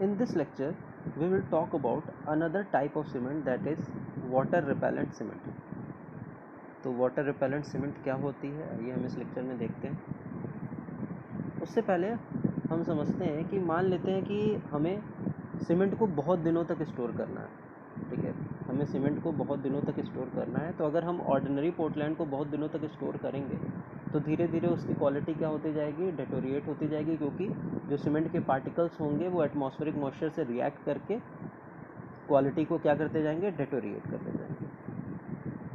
In this lecture, we will talk about another type of cement, that is water repellent cement. तो water repellent cement क्या होती है, ये हम इस लेक्चर में देखते हैं। उससे पहले हम समझते हैं कि मान लेते हैं कि हमें सीमेंट को बहुत दिनों तक स्टोर करना है, ठीक है। हमें सीमेंट को बहुत दिनों तक स्टोर करना है, तो अगर हम ऑर्डिनरी पोर्टलैंड को बहुत दिनों तक स्टोर करेंगे तो धीरे धीरे उसकी क्वालिटी क्या होती जाएगी, डेटोरिएट होती जाएगी, क्योंकि जो सीमेंट के पार्टिकल्स होंगे वो एटमॉस्फेरिक मॉइस्चर से रिएक्ट करके क्वालिटी को क्या करते जाएंगे, डेटोरिएट करते जाएंगे।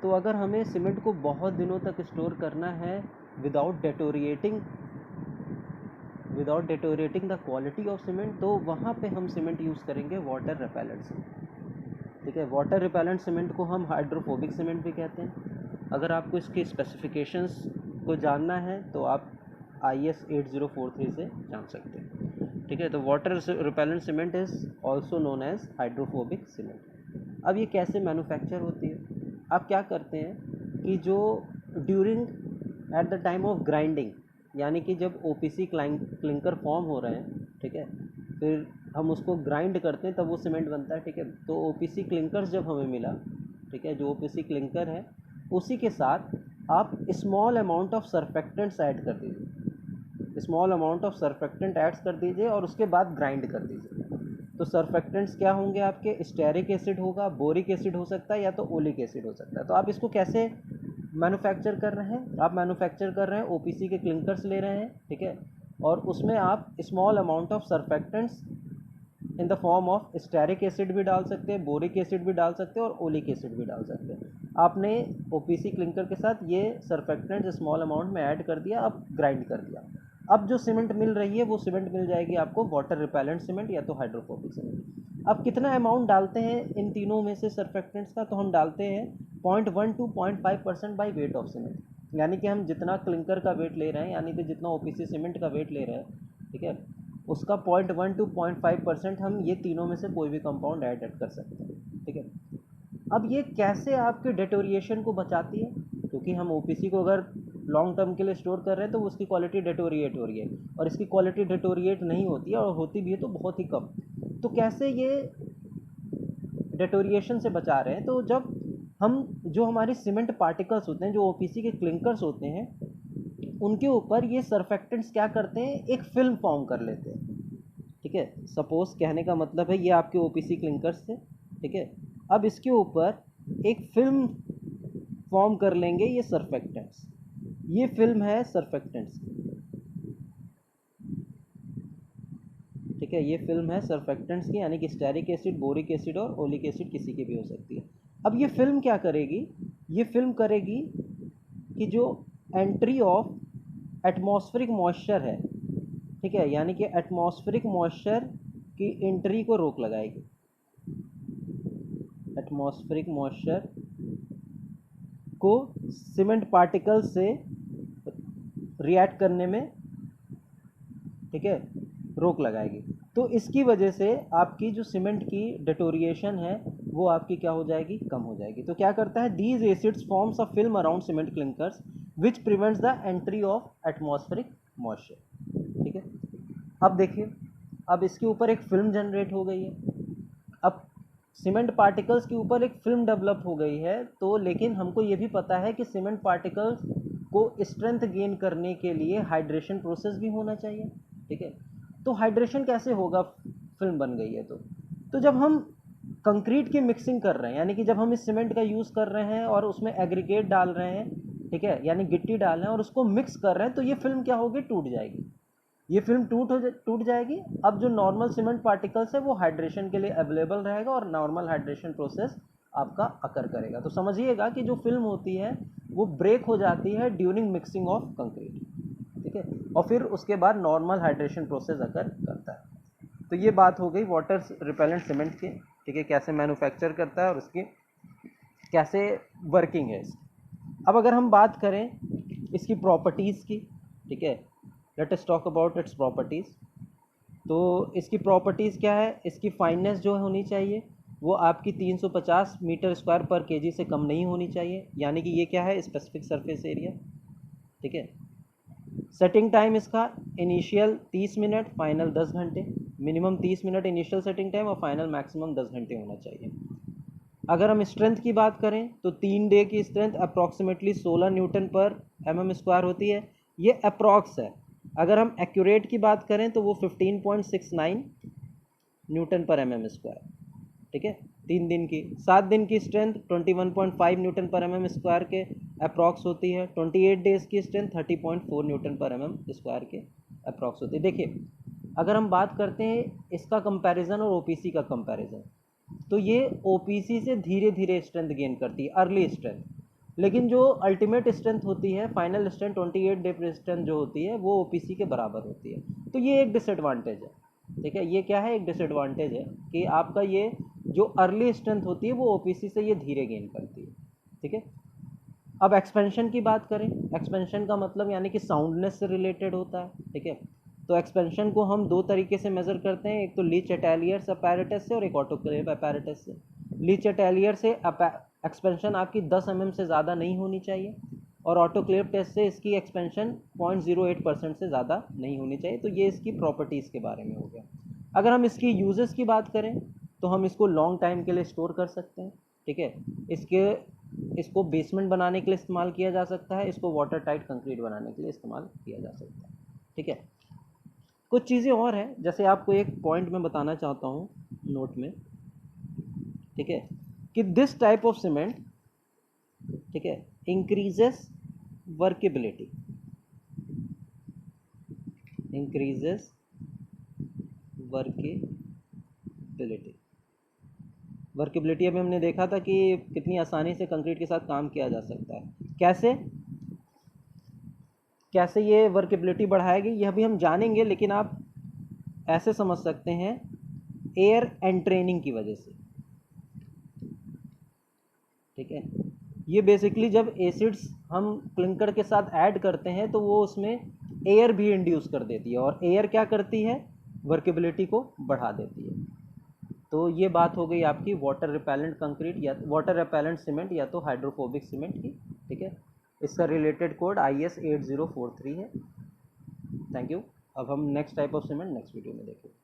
तो अगर हमें सीमेंट को बहुत दिनों तक स्टोर करना है without deteriorating the quality of cement, तो वहाँ पे हम सीमेंट यूज़ करेंगे वाटर रिपेलेंट सीमेंट, ठीक है। वाटर रिपेलेंट सीमेंट को हम हाइड्रोफोबिक सीमेंट भी कहते हैं। अगर आपको इसके स्पेसिफिकेशंस को जानना है तो आप IS 8043 से जान सकते हैं, ठीक है। तो water repellent cement is also known as hydrophobic cement. अब ये कैसे मैन्युफैक्चर होती है, आप क्या करते हैं कि जो during at the time of grinding, यानी कि जब OPC क्लिंकर फॉर्म हो रहे हैं, ठीक है, फिर हम उसको ग्राइंड करते हैं तब वो सीमेंट बनता है, ठीक है। तो OPC क्लिंकर्स जब हमें मिला, ठीक है, जो OPC क्लिंकर है उसी के साथ आप small amount of surfactants add कर दीजिए, small amount of surfactant add कर दीजिए और उसके बाद ग्राइंड कर दीजिए। तो सर्फेक्टेंट्स क्या होंगे आपके, स्टेरिक एसिड होगा, बोरिक एसिड हो सकता है, या तो ओलिक एसिड हो सकता है। तो आप इसको कैसे मैन्युफैक्चर कर रहे हैं, आप मैन्युफैक्चर कर रहे हैं OPC के क्लिंकर्स ले रहे हैं, ठीक है, और उसमें आप small amount of surfactants in the form of stearic acid भी डाल सकते हैं, बोरिक एसिड भी डाल सकते हैं और ओलिक एसिड भी डाल सकते हैं। आपने OPC क्लिंकर के साथ ये सर्फेक्टेंट स्मॉल अमाउंट में ऐड कर दिया, अब ग्राइंड कर दिया। अब जो सीमेंट मिल रही है वो सीमेंट मिल जाएगी आपको वाटर रिपेलेंट सीमेंट या तो हाइड्रोफोबिक सीमेंट। अब कितना अमाउंट डालते हैं इन तीनों में से सर्फेक्टेंट्स का, तो हम डालते हैं 0.1 to 0.5% by weight of cement, यानी कि हम जितना क्लिंकर का वेट ले रहे हैं, यानी कि जितना OPC सीमेंट का वेट ले रहे हैं, ठीक है, उसका 0.1 to 0.5% हम ये तीनों में से कोई भी कंपाउंड ऐड कर सकते हैं, ठीक है। अब ये कैसे आपके डेटोरिएशन को बचाती है, क्योंकि हम OPC को अगर लॉन्ग टर्म के लिए स्टोर कर रहे हैं तो उसकी क्वालिटी डेटोरिएट हो रही है, और इसकी क्वालिटी डेटोरिएट नहीं होती है, और होती भी है तो बहुत ही कम। तो कैसे ये डेटोरिएशन से बचा रहे हैं, तो जब हम जो हमारे सीमेंट पार्टिकल्स होते हैं, जो OPC के क्लिंकर्स होते हैं, उनके ऊपर ये सर्फेक्टेंट्स क्या करते हैं, एक फिल्म फॉर्म कर लेते हैं, ठीक है। सपोज कहने का मतलब है ये आपके OPC क्लिंकर्स थे, ठीक है। अब इसके ऊपर एक फिल्म फॉर्म कर लेंगे ये सर्फेक्टेंट्स, ये फिल्म है सर्फेक्टेंट्स, ठीक है, ये फिल्म है सर्फेक्टेंट्स की, यानी कि स्टेरिक एसिड, बोरिक एसिड और ओलिक एसिड किसी की भी हो सकती है। अब ये फिल्म क्या करेगी, ये फिल्म करेगी कि जो एंट्री ऑफ एटमॉस्फेरिक मॉइस्चर है, ठीक है, यानी कि एटमॉस्फेरिक मॉइस्चर की एंट्री को रोक लगाएगी, एटमॉस्फेरिक मॉइस्चर को सीमेंट पार्टिकल से रिएक्ट करने में, ठीक है, रोक लगाएगी। तो इसकी वजह से आपकी जो सीमेंट की डेटोरिएशन है वो आपकी क्या हो जाएगी, कम हो जाएगी। तो क्या करता है, these acids forms a film around cement clinkers which prevents the entry of atmospheric moisture, ठीक है। अब देखिए, अब इसके ऊपर एक फिल्म जनरेट हो गई है, अब सीमेंट पार्टिकल्स के ऊपर एक फिल्म डेवलप हो गई है, तो लेकिन हमको ये भी पता है कि सीमेंट पार्टिकल्स को स्ट्रेंथ गेन करने के लिए हाइड्रेशन प्रोसेस भी होना चाहिए, ठीक है। तो हाइड्रेशन कैसे होगा, फिल्म बन गई है तो जब हम कंक्रीट की मिक्सिंग कर रहे हैं, यानी कि जब हम इस सीमेंट का यूज़ कर रहे हैं और उसमें एग्रीगेट डाल रहे हैं, ठीक है, यानी गिट्टी डाल रहे हैं और उसको मिक्स कर रहे हैं, तो ये फिल्म क्या होगी, टूट जाएगी, ये फिल्म टूट जाएगी। अब जो नॉर्मल सीमेंट पार्टिकल्स है वो हाइड्रेशन के लिए अवेलेबल रहेगा और नॉर्मल हाइड्रेशन प्रोसेस आपका अकर करेगा। तो समझिएगा कि जो फिल्म होती है वो ब्रेक हो जाती है ड्यूरिंग मिक्सिंग ऑफ कंक्रीट, ठीक है, और फिर उसके बाद नॉर्मल हाइड्रेशन प्रोसेस अकर करता है। तो ये बात हो गई वाटर रिपेलेंट सीमेंट की, ठीक है, कैसे मैन्युफैक्चर करता है और उसकी कैसे वर्किंग है इसकी। अब अगर हम बात करें इसकी प्रॉपर्टीज़ की, ठीक है, let us talk about it's properties. तो इसकी प्रॉपर्टीज़ क्या है, इसकी फाइननेस जो होनी चाहिए वो आपकी 350 मीटर स्क्वायर पर केजी से कम नहीं होनी चाहिए, यानी कि ये क्या है, स्पेसिफिक सरफेस एरिया, ठीक है। सेटिंग टाइम इसका इनिशियल 30 मिनट, फाइनल 10 घंटे। Minimum 30 minute initial setting time और फाइनल मैक्सिमम 10 घंटे होना चाहिए। अगर हम स्ट्रेंथ की बात करें तो 3 डे की स्ट्रेंथ अप्रॉक्सीमेटली 16 न्यूटन पर mm स्क्वायर होती है। ये अप्रॉक्स है। अगर हम एक्यूरेट की बात करें तो वो 15.69 न्यूटन पर mm स्क्वायर, ठीक है। 3 दिन की। 7 दिन की स्ट्रेंथ 21.5 न्यूटन पर mm स्क्वायर के अप्रॉक्स होती है। 28 डेज की स्ट्रेंथ 30.4 न्यूटन पर mm स्क्वायर के अप्रॉक्स होती है। देखिए, अगर हम बात करते हैं इसका कंपैरिजन और ओपीसी का कंपैरिजन, तो ये ओपीसी से धीरे धीरे स्ट्रेंथ गेन करती है, अर्ली स्ट्रेंथ। लेकिन जो अल्टीमेट स्ट्रेंथ होती है, फाइनल स्ट्रेंथ 28 डे स्ट्रेंथ जो होती है, वो ओपीसी के बराबर होती है। तो ये एक डिसएडवांटेज है, ठीक है। ये क्या है, एक डिसएडवांटेज है कि आपका ये जो अर्ली स्ट्रेंथ होती है वो ओपीसी से ये धीरे गेन करती है, ठीक है। अब एक्सपेंशन की बात करें, एक्सपेंशन का मतलब यानी कि साउंडनेस से रिलेटेड होता है, ठीक है। तो एक्सपेंशन को हम 2 तरीके से मेज़र करते हैं, एक तो लीच एटेलियर्स अपैरेटस से और एक ऑटोक्लेव अपैरेटस से। लीच एटेलियर से एक्सपेंशन आपकी 10 mm से ज़्यादा नहीं होनी चाहिए और ऑटोक्लेव टेस्ट से इसकी एक्सपेंशन 0.08% से ज़्यादा नहीं होनी चाहिए। तो ये इसकी प्रॉपर्टीज़ के बारे में हो गया। अगर हम इसकी यूजेस की बात करें तो हम इसको लॉन्ग टाइम के लिए स्टोर कर सकते हैं, ठीक है। इसको बेसमेंट बनाने के लिए इस्तेमाल किया जा सकता है, इसको वाटर टाइट कंक्रीट बनाने के लिए इस्तेमाल किया जा सकता है, ठीक है। कुछ चीज़ें और हैं, जैसे आपको एक पॉइंट मैं बताना चाहता हूँ नोट में, ठीक है, कि दिस टाइप ऑफ सीमेंट, ठीक है, इंक्रीजेस वर्केबिलिटी, इंक्रीजेस वर्केबिलिटी अभी हमने देखा था कि कितनी आसानी से कंक्रीट के साथ काम किया जा सकता है। कैसे ये वर्केबिलिटी बढ़ाएगी ये अभी हम जानेंगे, लेकिन आप ऐसे समझ सकते हैं, एयर एंट्रेनिंग की वजह से, ठीक है। ये बेसिकली जब एसिड्स हम क्लिंकर के साथ ऐड करते हैं तो वो उसमें एयर भी इंड्यूस कर देती है, और एयर क्या करती है, वर्केबिलिटी को बढ़ा देती है। तो ये बात हो गई आपकी वाटर रिपेलेंट कंक्रीट या वाटर रिपेलेंट सीमेंट या तो हाइड्रोफोबिक सीमेंट की, ठीक है। इसका रिलेटेड कोड IS 8043 है। Thank you. अब हम next type of cement next video में देखेंगे।